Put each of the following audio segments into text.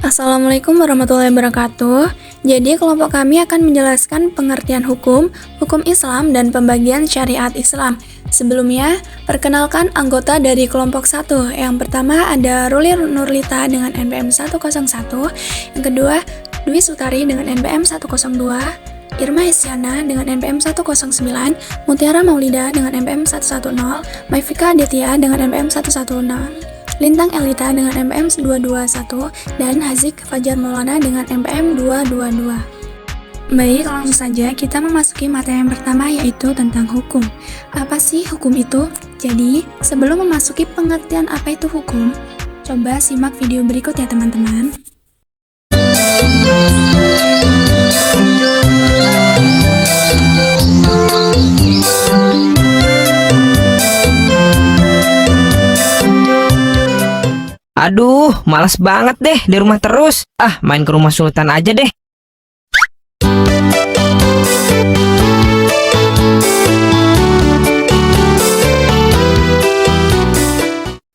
Assalamualaikum warahmatullahi wabarakatuh. Jadi kelompok kami akan menjelaskan pengertian hukum, hukum Islam, dan pembagian syariat Islam. Sebelumnya, perkenalkan anggota dari kelompok 1. Yang pertama ada Ruli Nurlita dengan NPM 101, yang kedua Dwi Sutari dengan NPM 102, Irma Isyana dengan NPM 109, Mutiara Maulida dengan NPM 110, Maifika Aditya dengan NPM 116, Lintang Elita dengan NPM 221, dan Hazik Fajar Maulana dengan NPM 222. Baik, langsung saja kita memasuki materi yang pertama, yaitu tentang hukum. Apa sih hukum itu? Jadi, sebelum memasuki pengertian apa itu hukum, coba simak video berikut ya teman-teman. Aduh, malas banget deh di rumah terus. Main ke rumah Sultan aja deh.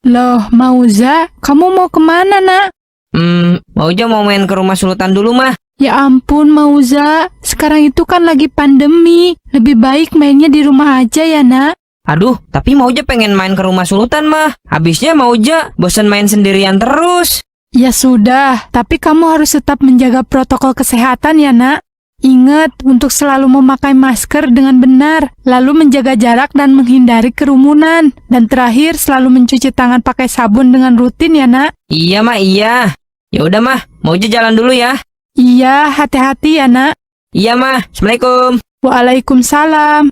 Loh, Mauza, kamu mau kemana, nak? Mauja mau main ke rumah Sultan dulu, mah. Ya ampun, Mauza, sekarang itu kan lagi pandemi. Lebih baik mainnya di rumah aja ya, nak. Aduh, tapi Mauja pengen main ke rumah Sultan, mah. Habisnya Mauja bosan main sendirian terus. Ya sudah, tapi kamu harus tetap menjaga protokol kesehatan ya, nak. Ingat untuk selalu memakai masker dengan benar, lalu menjaga jarak dan menghindari kerumunan. Dan terakhir, selalu mencuci tangan pakai sabun dengan rutin ya, nak. Iya, mah, iya. Ya udah, mah. Mauja jalan dulu ya. Iya, hati-hati ya, nak. Iya, mah. Assalamualaikum. Waalaikumsalam.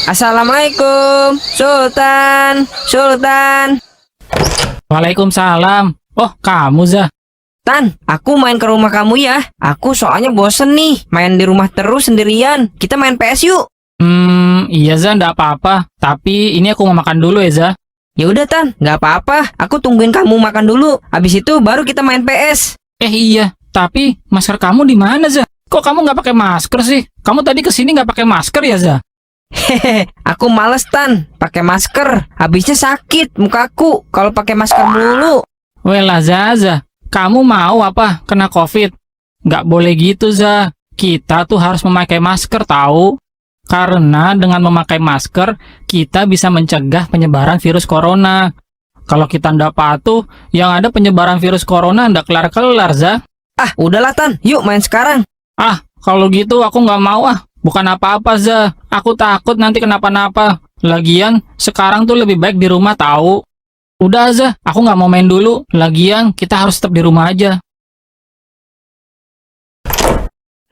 Assalamualaikum, Sultan. Waalaikumsalam. Oh, kamu, Zah. Tan, aku main ke rumah kamu ya. Aku soalnya bosen nih, main di rumah terus sendirian. Kita main PS yuk. Iya, Zah, nggak apa-apa. Tapi ini aku mau makan dulu ya, Zah. Ya udah Tan, nggak apa-apa. Aku tungguin kamu makan dulu. Habis itu baru kita main PS. Iya. Tapi masker kamu di mana, Zah? Kok kamu nggak pakai masker sih? Kamu tadi kesini nggak pakai masker ya, Zah? Hehehe, aku males Tan, pakai masker. Habisnya sakit mukaku kalau pakai masker mulu. Welah, Zah. Kamu mau apa? Kena COVID? Nggak boleh gitu, Zah. Kita tuh harus memakai masker, tahu? Karena dengan memakai masker, kita bisa mencegah penyebaran virus corona. Kalau kita ndak patuh, yang ada penyebaran virus corona ndak kelar-kelar, Zah. Udahlah Tan, yuk main sekarang. Kalau gitu aku nggak mau Bukan apa-apa, Zah. Aku takut nanti kenapa-napa. Lagian, sekarang tuh lebih baik di rumah, tahu? Udah, Zah. Aku nggak mau main dulu. Lagian, kita harus tetap di rumah aja.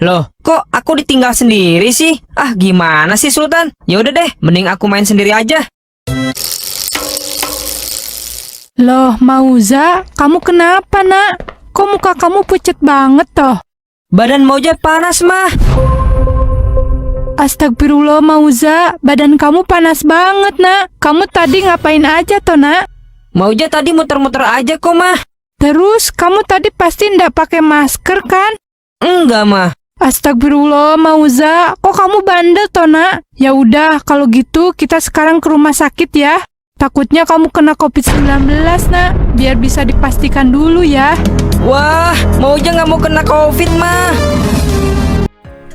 Loh, kok aku ditinggal sendiri sih? Gimana sih Sultan? Ya udah deh, mending aku main sendiri aja. Loh, Mauza, kamu kenapa, nak? Kok muka kamu pucat banget toh? Badan Mauja panas, mah. Astagfirullah, Mauza, badan kamu panas banget, nak. Kamu tadi ngapain aja toh, nak? Mauja tadi muter-muter aja kok, mah. Terus, kamu tadi pasti ndak pakai masker, kan? Enggak, mah. Astagfirullah, Mauza, kok kamu bandel toh, nak? Ya udah, kalau gitu kita sekarang ke rumah sakit ya. Takutnya kamu kena COVID-19, nak. Biar bisa dipastikan dulu ya. Wah, Mauja nggak mau kena COVID, mah.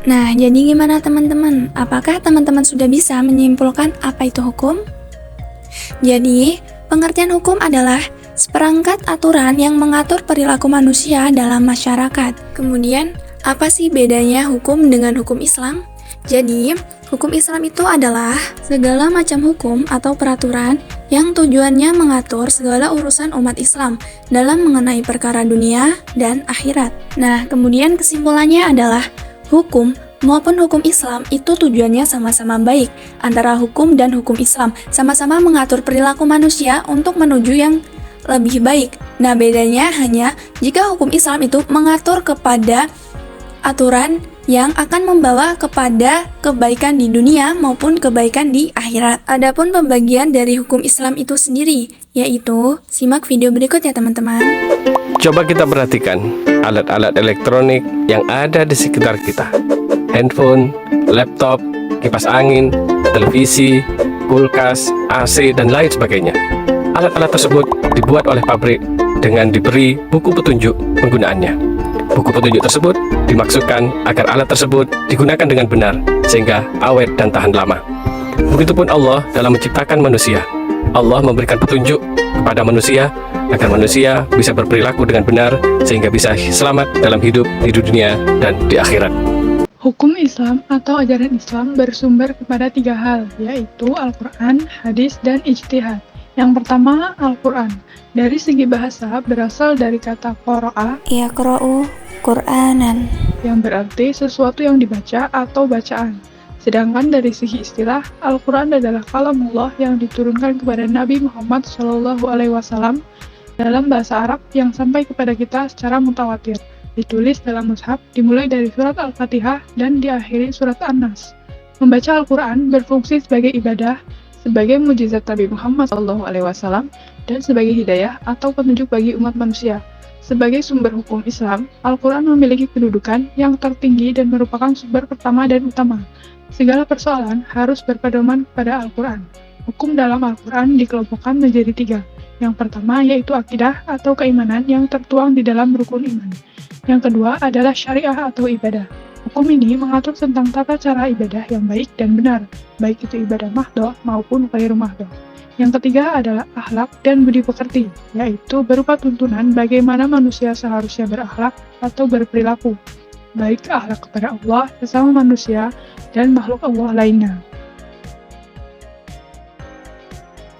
Nah, jadi gimana teman-teman? Apakah teman-teman sudah bisa menyimpulkan apa itu hukum? Jadi, pengertian hukum adalah seperangkat aturan yang mengatur perilaku manusia dalam masyarakat. Kemudian, apa sih bedanya hukum dengan hukum Islam? Jadi, hukum Islam itu adalah segala macam hukum atau peraturan yang tujuannya mengatur segala urusan umat Islam dalam mengenai perkara dunia dan akhirat. Nah, kemudian kesimpulannya adalah hukum maupun hukum Islam itu tujuannya sama-sama baik. Antara hukum dan hukum Islam sama-sama mengatur perilaku manusia untuk menuju yang lebih baik. Nah, bedanya hanya jika hukum Islam itu mengatur kepada aturan yang akan membawa kepada kebaikan di dunia maupun kebaikan di akhirat. Adapun pembagian dari hukum Islam itu sendiri, yaitu simak video berikut ya teman-teman. Coba kita perhatikan alat-alat elektronik yang ada di sekitar kita. Handphone, laptop, kipas angin, televisi, kulkas, AC, dan lain sebagainya. Alat-alat tersebut dibuat oleh pabrik dengan diberi buku petunjuk penggunaannya. Buku petunjuk tersebut dimaksudkan agar alat tersebut digunakan dengan benar sehingga awet dan tahan lama. Begitupun Allah dalam menciptakan manusia. Allah memberikan petunjuk kepada manusia agar manusia bisa berperilaku dengan benar sehingga bisa selamat dalam hidup di dunia dan di akhirat. Hukum Islam atau ajaran Islam bersumber kepada 3 hal, yaitu Al-Quran, hadis, dan ijtihad. Yang pertama, Al-Quran. Dari segi bahasa, berasal dari kata qara'a, Yaqra'u Qur'anan, yang berarti sesuatu yang dibaca atau bacaan. Sedangkan dari segi istilah, Al-Quran adalah kalamullah yang diturunkan kepada Nabi Muhammad SAW dalam bahasa Arab yang sampai kepada kita secara mutawatir. Ditulis dalam mushaf, dimulai dari surat Al-Fatihah dan diakhiri surat An-Nas. Membaca Al-Quran berfungsi sebagai ibadah, sebagai mujizat Nabi Muhammad SAW, dan sebagai hidayah atau petunjuk bagi umat manusia. Sebagai sumber hukum Islam, Al-Quran memiliki kedudukan yang tertinggi dan merupakan sumber pertama dan utama. Segala persoalan harus berpedoman pada Al-Quran. Hukum dalam Al-Quran dikelompokkan menjadi 3. Yang pertama yaitu akidah atau keimanan yang tertuang di dalam rukun iman. Yang kedua adalah syariah atau ibadah. Hukum ini mengatur tentang tata cara ibadah yang baik dan benar, baik itu ibadah mahdhah maupun ghairu mahdhah. Yang ketiga adalah akhlak dan budi pekerti, yaitu berupa tuntunan bagaimana manusia seharusnya berakhlak atau berperilaku, baik akhlak kepada Allah, sesama manusia, dan makhluk Allah lainnya.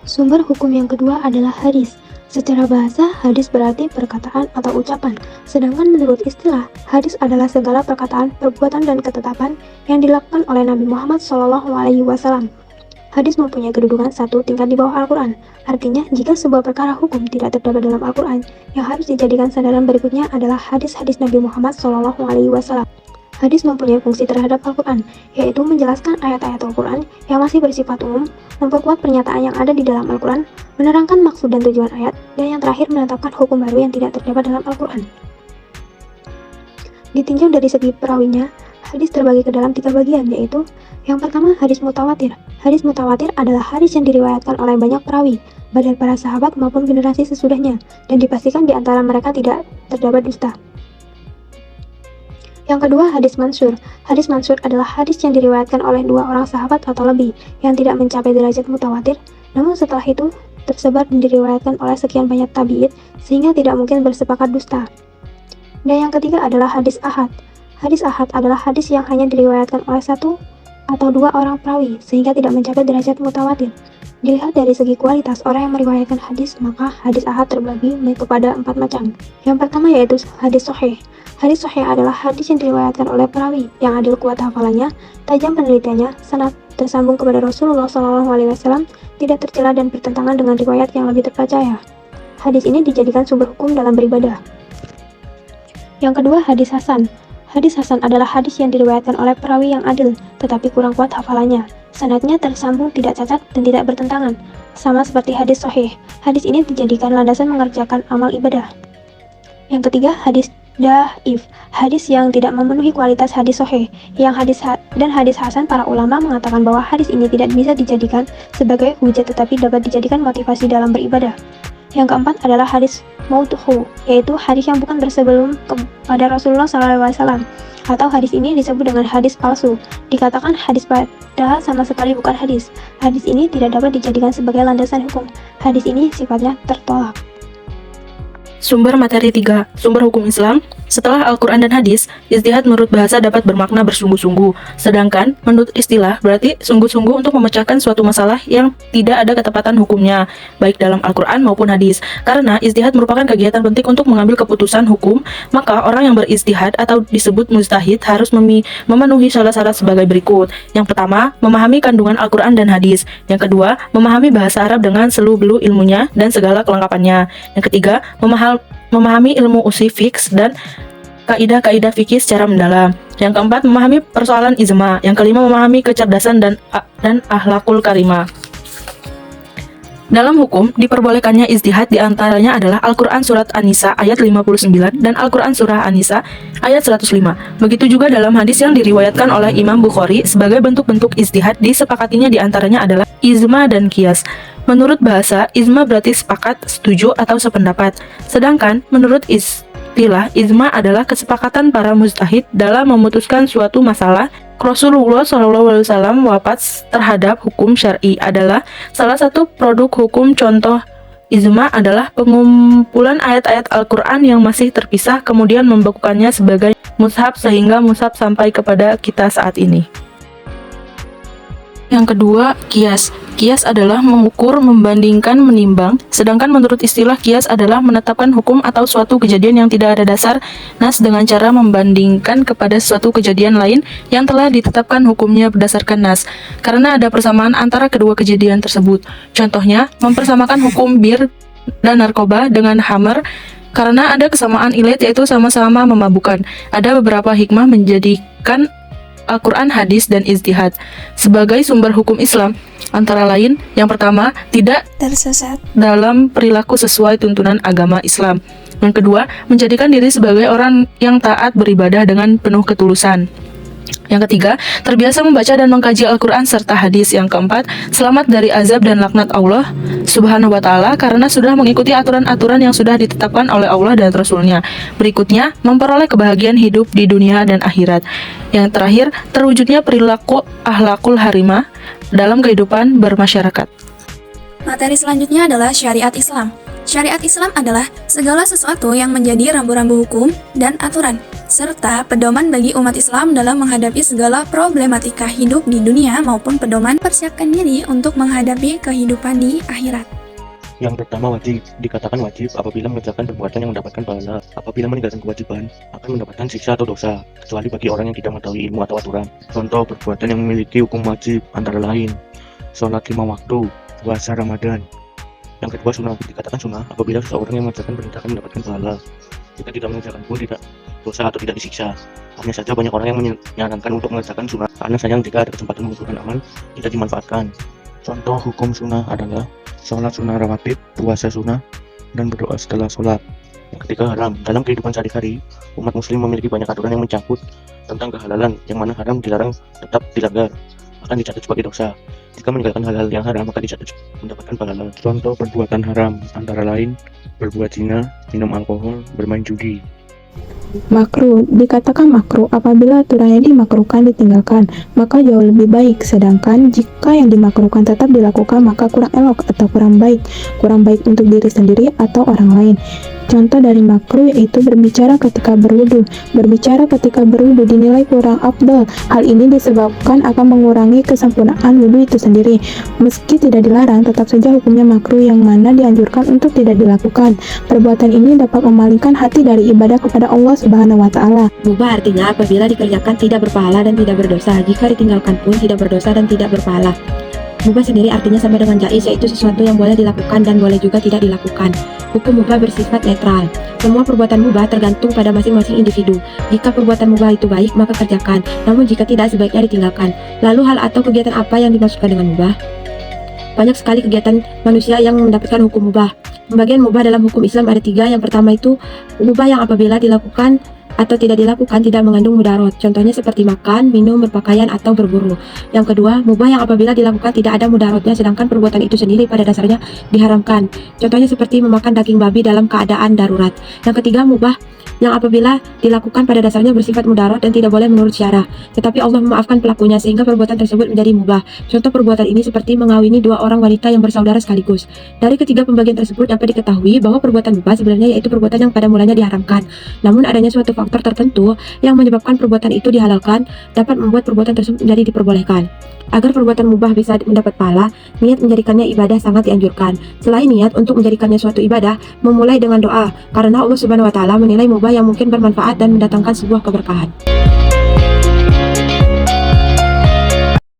Sumber hukum yang kedua adalah hadis. Secara bahasa, hadis berarti perkataan atau ucapan, sedangkan menurut istilah, hadis adalah segala perkataan, perbuatan, dan ketetapan yang dilakukan oleh Nabi Muhammad SAW. Hadis mempunyai kedudukan 1 tingkat di bawah Al-Quran. Artinya, jika sebuah perkara hukum tidak terdapat dalam Al-Quran, yang harus dijadikan sandaran berikutnya adalah hadis-hadis Nabi Muhammad SAW. Hadis mempunyai fungsi terhadap Al-Quran, yaitu menjelaskan ayat-ayat Al-Quran yang masih bersifat umum, memperkuat pernyataan yang ada di dalam Al-Quran, menerangkan maksud dan tujuan ayat, dan yang terakhir menetapkan hukum baru yang tidak terdapat dalam Al-Quran. Ditinjau dari segi perawinya, hadis terbagi ke dalam 3 bagian, yaitu yang pertama, hadis mutawatir. Hadis mutawatir adalah hadis yang diriwayatkan oleh banyak perawi, baik dari para sahabat maupun generasi sesudahnya, dan dipastikan di antara mereka tidak terdapat dusta. Yang kedua, hadis mansur. Hadis mansur adalah hadis yang diriwayatkan oleh 2 orang sahabat atau lebih, yang tidak mencapai derajat mutawatir, namun setelah itu tersebar dan diriwayatkan oleh sekian banyak tabi'in, sehingga tidak mungkin bersepakat dusta. Dan yang ketiga adalah hadis ahad. Hadis ahad adalah hadis yang hanya diriwayatkan oleh 1 atau 2 orang perawi, sehingga tidak mencapai derajat mutawatir. Dilihat dari segi kualitas orang yang meriwayatkan hadis, maka hadis ahad terbagi kepada 4 macam. Yang pertama yaitu hadis sahih. Hadis sahih adalah hadis yang diriwayatkan oleh perawi yang adil kuat hafalannya, tajam penelitiannya, sanad tersambung kepada Rasulullah SAW, tidak tercela dan bertentangan dengan riwayat yang lebih terpercaya. Hadis ini dijadikan sumber hukum dalam beribadah. Yang kedua, hadis hasan. Hadis hasan adalah hadis yang diriwayatkan oleh perawi yang adil, tetapi kurang kuat hafalannya. Sanadnya tersambung, tidak cacat, dan tidak bertentangan. Sama seperti hadis sahih. Hadis ini dijadikan landasan mengerjakan amal ibadah. Yang ketiga, hadis dhaif. Hadis yang tidak memenuhi kualitas hadis sahih. Hadis hasan, para ulama mengatakan bahwa hadis ini tidak bisa dijadikan sebagai hujah, tetapi dapat dijadikan motivasi dalam beribadah. Yang keempat adalah hadis maudhu, yaitu hadis yang bukan bersebelum kepada Rasulullah SAW. Atau hadis ini disebut dengan hadis palsu. Dikatakan hadis padahal sama sekali bukan hadis. Hadis ini tidak dapat dijadikan sebagai landasan hukum. Hadis ini sifatnya tertolak. Sumber materi 3. Sumber hukum Islam. Setelah Al-Quran dan hadis, ijtihad menurut bahasa dapat bermakna bersungguh-sungguh. Sedangkan menurut istilah berarti sungguh-sungguh untuk memecahkan suatu masalah yang tidak ada ketepatan hukumnya, baik dalam Al-Quran maupun hadis. Karena ijtihad merupakan kegiatan penting untuk mengambil keputusan hukum, maka orang yang berijtihad atau disebut mujtahid harus memenuhi syarat-syarat sebagai berikut. Yang pertama, memahami kandungan Al-Quran dan hadis. Yang kedua, memahami bahasa Arab dengan seluk-beluk ilmunya dan segala kelengkapannya. Yang ketiga, memahami ilmu usul fiqh dan kaidah-kaidah fikih secara mendalam. Yang keempat, memahami persoalan ijma. Yang kelima, memahami kecerdasan dan akhlakul karimah. Dalam hukum, diperbolehkannya ijtihad diantaranya adalah Al-Quran Surat An-Nisa ayat 59 dan Al-Quran Surah An-Nisa ayat 105. Begitu juga dalam hadis yang diriwayatkan oleh Imam Bukhari sebagai bentuk-bentuk ijtihad disepakatinya diantaranya adalah ijma dan qiyas. Menurut bahasa, ijma berarti sepakat, setuju, atau sependapat. Sedangkan menurut istilah, ijma adalah kesepakatan para mujtahid dalam memutuskan suatu masalah. Rasulullah SAW wafat terhadap hukum syar'i adalah salah satu produk hukum. Contoh ijma adalah pengumpulan ayat-ayat Al-Quran yang masih terpisah kemudian membukukannya sebagai mushaf sehingga mushaf sampai kepada kita saat ini. Yang kedua, qiyas. Qiyas adalah mengukur, membandingkan, menimbang. Sedangkan menurut istilah qiyas adalah menetapkan hukum atau suatu kejadian yang tidak ada dasar nas dengan cara membandingkan kepada suatu kejadian lain yang telah ditetapkan hukumnya berdasarkan nas. Karena ada persamaan antara kedua kejadian tersebut. Contohnya, mempersamakan hukum bir dan narkoba dengan hammer karena ada kesamaan ilat yaitu sama-sama memabukkan. Ada beberapa hikmah menjadikan Al-Quran, hadis, dan ijtihad sebagai sumber hukum Islam. Antara lain, yang pertama, tidak Tersesat. dalam perilaku sesuai tuntunan agama Islam. Yang kedua, menjadikan diri sebagai orang yang taat beribadah dengan penuh ketulusan. Yang ketiga, terbiasa membaca dan mengkaji Al-Quran serta hadis. Yang keempat, selamat dari azab dan laknat Allah Subhanahu wa Ta'ala karena sudah mengikuti aturan-aturan yang sudah ditetapkan oleh Allah dan Rasul-Nya. Berikutnya, memperoleh kebahagiaan hidup di dunia dan akhirat. Yang terakhir, terwujudnya perilaku akhlakul harimah dalam kehidupan bermasyarakat. Materi selanjutnya adalah syariat Islam. Syariat Islam adalah segala sesuatu yang menjadi rambu-rambu hukum dan aturan, serta pedoman bagi umat Islam dalam menghadapi segala problematika hidup di dunia maupun pedoman persiapkan diri untuk menghadapi kehidupan di akhirat. Yang pertama, wajib. Dikatakan wajib apabila mengerjakan perbuatan yang mendapatkan pahala. Apabila meninggalkan kewajiban, akan mendapatkan siksa atau dosa, kecuali bagi orang yang tidak mengetahui ilmu atau aturan. Contoh perbuatan yang memiliki hukum wajib antara lain sholat 5 waktu, puasa Ramadan. Yang kedua, sunnah. Dikatakan sunnah apabila seseorang yang mengerjakan perintah akan mendapatkan pahala. Jika tidak mengerjakan pun tidak dosa atau tidak disiksa. Hanya saja banyak orang yang menyarankan untuk mengerjakan sunnah karena sayang jika ada kesempatan mengumpulkan amal tidak dimanfaatkan. Contoh hukum sunnah adalah sholat sunnah rawatib, puasa sunnah, dan berdoa setelah sholat. Yang ketiga, haram. Dalam kehidupan sehari-hari, umat muslim memiliki banyak aturan yang mencangkut tentang kehalalan, yang mana haram dilarang tetap dilanggar, akan dicatat sebagai dosa. Jika meninggalkan hal-hal yang haram, maka dicatat mendapatkan pahala. Contoh perbuatan haram antara lain berbuat zina, minum alkohol, bermain judi. Makruh. Dikatakan makruh apabila aturannya dimakruhkan ditinggalkan, maka jauh lebih baik. Sedangkan jika yang dimakruhkan tetap dilakukan, maka kurang elok atau kurang baik untuk diri sendiri atau orang lain. Contoh dari makruh yaitu berbicara ketika berwudu. Berbicara ketika berwudu dinilai kurang afdal. Hal ini disebabkan akan mengurangi kesempurnaan wudu itu sendiri. Meski tidak dilarang, tetap saja hukumnya makruh yang mana dianjurkan untuk tidak dilakukan. Perbuatan ini dapat memalingkan hati dari ibadah kepada Allah Subhanahu wa Ta'ala. Mubah artinya apabila dikerjakan tidak berpahala dan tidak berdosa, jika ditinggalkan pun tidak berdosa dan tidak berpahala. Mubah sendiri artinya sama dengan jaiz, yaitu sesuatu yang boleh dilakukan dan boleh juga tidak dilakukan. Hukum mubah bersifat netral. Semua perbuatan mubah tergantung pada masing-masing individu. Jika perbuatan mubah itu baik, maka kerjakan. Namun jika tidak, sebaiknya ditinggalkan. Lalu hal atau kegiatan apa yang dimasukkan dengan mubah? Banyak sekali kegiatan manusia yang mendapatkan hukum mubah. Pembagian mubah dalam hukum Islam ada 3. Yang pertama itu mubah yang apabila dilakukan atau tidak dilakukan tidak mengandung mudarat. Contohnya seperti makan, minum, berpakaian, atau berburu. Yang kedua, mubah yang apabila dilakukan tidak ada mudaratnya sedangkan perbuatan itu sendiri pada dasarnya diharamkan. Contohnya seperti memakan daging babi dalam keadaan darurat. Yang ketiga, mubah yang apabila dilakukan pada dasarnya bersifat mudarat dan tidak boleh menurut syarah, tetapi Allah memaafkan pelakunya sehingga perbuatan tersebut menjadi mubah. Contoh perbuatan ini seperti mengawini 2 orang wanita yang bersaudara sekaligus. Dari ketiga pembagian tersebut dapat diketahui bahwa perbuatan mubah sebenarnya yaitu perbuatan yang pada mulanya diharamkan. Namun adanya suatu faktor tertentu yang menyebabkan perbuatan itu dihalalkan dapat membuat perbuatan tersebut menjadi diperbolehkan. Agar perbuatan mubah bisa mendapat pahala, niat menjadikannya ibadah sangat dianjurkan. Selain niat untuk menjadikannya suatu ibadah, memulai dengan doa, karena Allah Subhanahu wa Ta'ala menilai mubah yang mungkin bermanfaat dan mendatangkan sebuah keberkahan.